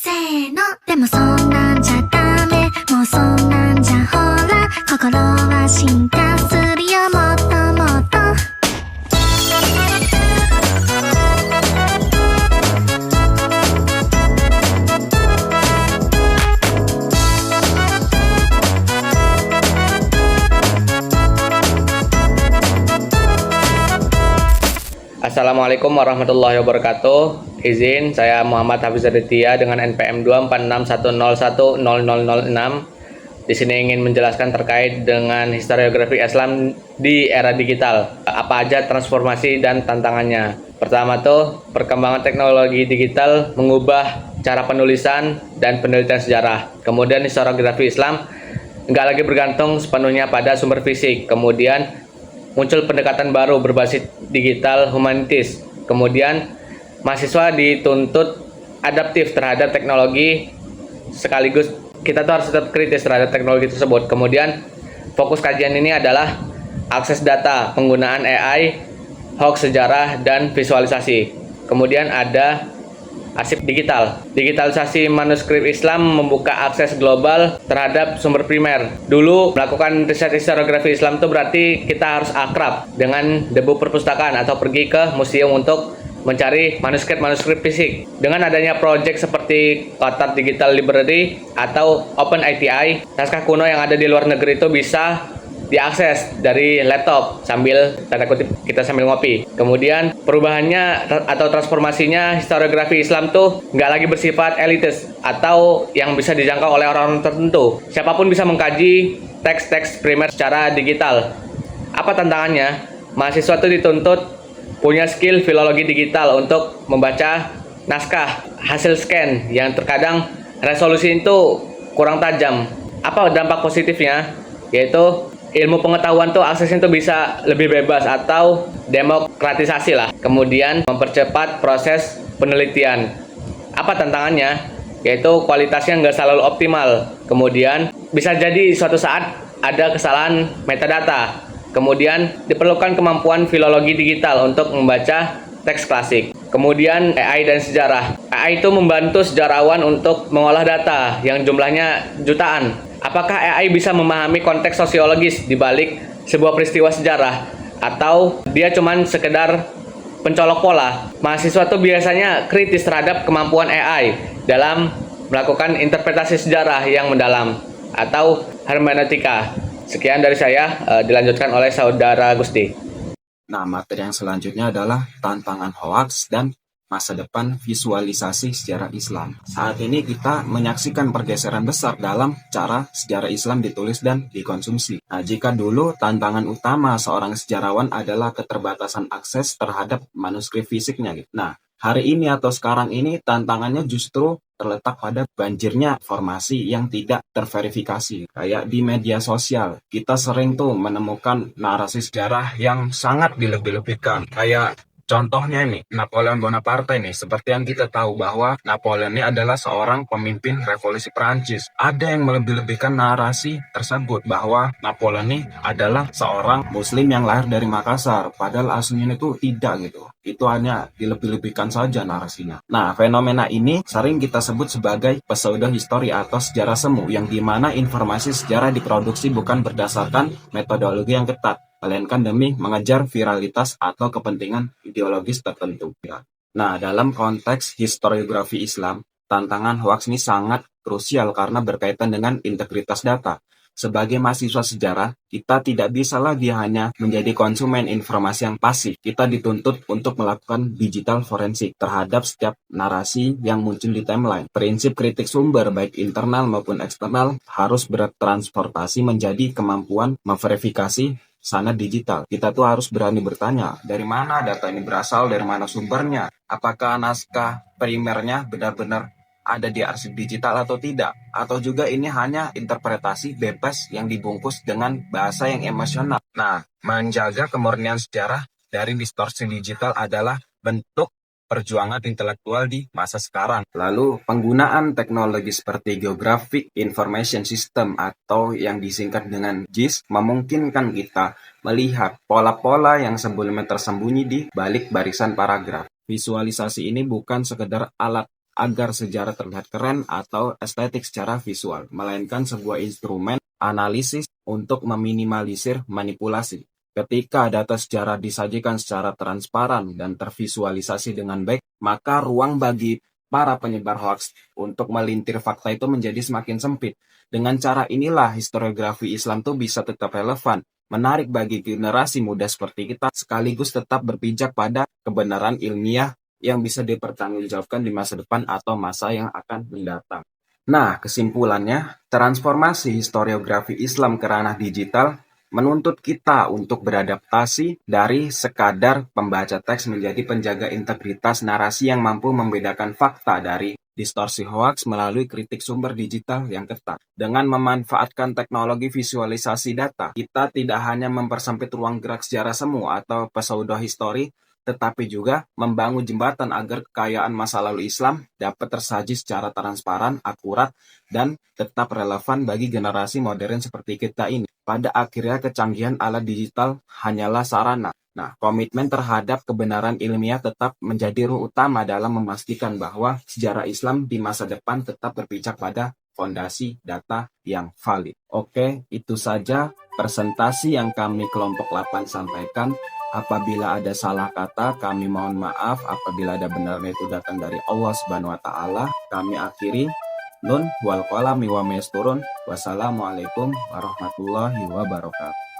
せーのでもそんなんじゃダメもうそんなんじゃほら心は進化するよもっともっと Assalamualaikum warahmatullahi wabarakatuh. Izin, saya Muhammad Hafiz Aditya dengan NPM 24610100006. Di sini ingin menjelaskan terkait dengan historiografi Islam di era digital. Apa aja transformasi dan tantangannya. Pertama tuh, perkembangan teknologi digital mengubah cara penulisan dan penelitian sejarah. Kemudian historiografi Islam nggak lagi bergantung sepenuhnya pada sumber fisik. Kemudian muncul pendekatan baru berbasis digital humanitis. Kemudian mahasiswa dituntut adaptif terhadap teknologi, sekaligus kita tuh harus tetap kritis terhadap teknologi tersebut. Kemudian fokus kajian ini adalah akses data, penggunaan AI, hoax sejarah, dan visualisasi. Kemudian ada arsip digital. Digitalisasi manuskrip Islam membuka akses global terhadap sumber primer. Dulu melakukan riset historiografi Islam itu berarti kita harus akrab dengan debu perpustakaan atau pergi ke museum untuk mencari manuskrip fisik. Dengan adanya proyek seperti Qatar Digital Library atau OpenITI, naskah kuno yang ada di luar negeri itu bisa diakses dari laptop sambil tanda kutip kita sambil ngopi. Kemudian perubahannya atau transformasinya historiografi Islam tuh nggak lagi bersifat elitis atau yang bisa dijangkau oleh orang-orang tertentu. Siapapun bisa mengkaji teks-teks primer secara digital. Apa tantangannya? Mahasiswa tuh dituntut punya skill filologi digital untuk membaca naskah hasil scan yang terkadang resolusi itu kurang tajam. Apa dampak positifnya? Yaitu ilmu pengetahuan tuh aksesnya tuh bisa lebih bebas atau demokratisasi lah. Kemudian mempercepat proses penelitian. Apa tantangannya? Yaitu kualitasnya nggak selalu optimal. Kemudian bisa jadi suatu saat ada kesalahan metadata. Kemudian diperlukan kemampuan filologi digital untuk membaca teks klasik. Kemudian AI dan sejarah. AI itu membantu sejarawan untuk mengolah data yang jumlahnya jutaan. Apakah AI bisa memahami konteks sosiologis di balik sebuah peristiwa sejarah? Atau dia cuman sekedar pencolok pola? Mahasiswa tuh biasanya kritis terhadap kemampuan AI dalam melakukan interpretasi sejarah yang mendalam atau hermeneutika. Sekian dari saya, dilanjutkan oleh Saudara Gusti. Nah, materi yang selanjutnya adalah tantangan hoaks dan masa depan visualisasi sejarah Islam. Saat ini kita menyaksikan pergeseran besar dalam cara sejarah Islam ditulis dan dikonsumsi. Nah, jika dulu tantangan utama seorang sejarawan adalah keterbatasan akses terhadap manuskrip fisiknya. Nah, hari ini atau sekarang ini tantangannya justru terletak pada banjirnya informasi yang tidak terverifikasi. Kayak di media sosial, kita sering tuh menemukan narasi sejarah yang sangat dilebih-lebihkan. Kayak contohnya ini, Napoleon Bonaparte nih, seperti yang kita tahu bahwa Napoleon ini adalah seorang pemimpin revolusi Perancis. Ada yang melebih-lebihkan narasi tersebut bahwa Napoleon ini adalah seorang muslim yang lahir dari Makassar, padahal aslinya itu tidak gitu. Itu hanya dilebih-lebihkan saja narasinya. Nah, fenomena ini sering kita sebut sebagai pseudo-histori atau sejarah semu, yang dimana informasi sejarah diproduksi bukan berdasarkan metodologi yang ketat, melainkan demi mengejar viralitas atau kepentingan ideologis tertentu. Nah, dalam konteks historiografi Islam, tantangan hoaks ini sangat krusial karena berkaitan dengan integritas data. Sebagai mahasiswa sejarah, kita tidak bisa lagi hanya menjadi konsumen informasi yang pasif. Kita dituntut untuk melakukan digital forensik terhadap setiap narasi yang muncul di timeline. Prinsip kritik sumber, baik internal maupun eksternal, harus bertransportasi menjadi kemampuan memverifikasi sanad digital. Kita tuh harus berani bertanya, dari mana data ini berasal, dari mana sumbernya, apakah naskah primernya benar-benar ada di arsip digital atau tidak, atau juga ini hanya interpretasi bebas yang dibungkus dengan bahasa yang emosional. Nah, menjaga kemurnian sejarah dari distorsi digital adalah bentuk perjuangan intelektual di masa sekarang. Lalu, penggunaan teknologi seperti Geographic Information System atau yang disingkat dengan GIS memungkinkan kita melihat pola-pola yang sebelumnya tersembunyi di balik barisan paragraf. Visualisasi ini bukan sekedar alat agar sejarah terlihat keren atau estetik secara visual, melainkan sebuah instrumen analisis untuk meminimalisir manipulasi. Ketika data sejarah disajikan secara transparan dan tervisualisasi dengan baik, maka ruang bagi para penyebar hoaks untuk melintir fakta itu menjadi semakin sempit. Dengan cara inilah historiografi Islam tuh bisa tetap relevan, menarik bagi generasi muda seperti kita, sekaligus tetap berpijak pada kebenaran ilmiah yang bisa dipertanggungjawabkan di masa depan atau masa yang akan mendatang. Nah, kesimpulannya, transformasi historiografi Islam ke ranah digital menuntut kita untuk beradaptasi dari sekadar pembaca teks menjadi penjaga integritas narasi yang mampu membedakan fakta dari distorsi hoaks melalui kritik sumber digital yang ketat. Dengan memanfaatkan teknologi visualisasi data, kita tidak hanya mempersempit ruang gerak sejarah semu atau pseudo-histori, tetapi juga membangun jembatan agar kekayaan masa lalu Islam dapat tersaji secara transparan, akurat, dan tetap relevan bagi generasi modern seperti kita ini. Pada akhirnya kecanggihan alat digital hanyalah sarana. Nah, komitmen terhadap kebenaran ilmiah tetap menjadi ruh utama dalam memastikan bahwa sejarah Islam di masa depan tetap berpijak pada fondasi data yang valid. Oke, itu saja presentasi yang kami kelompok 8 sampaikan. Apabila ada salah kata, kami mohon maaf. Apabila ada benarnya itu datang dari Allah Subhanahu wa taala. Kami akhiri. Nun wal qalami wa ma yasturun. Wassalamualaikum warahmatullahi wabarakatuh.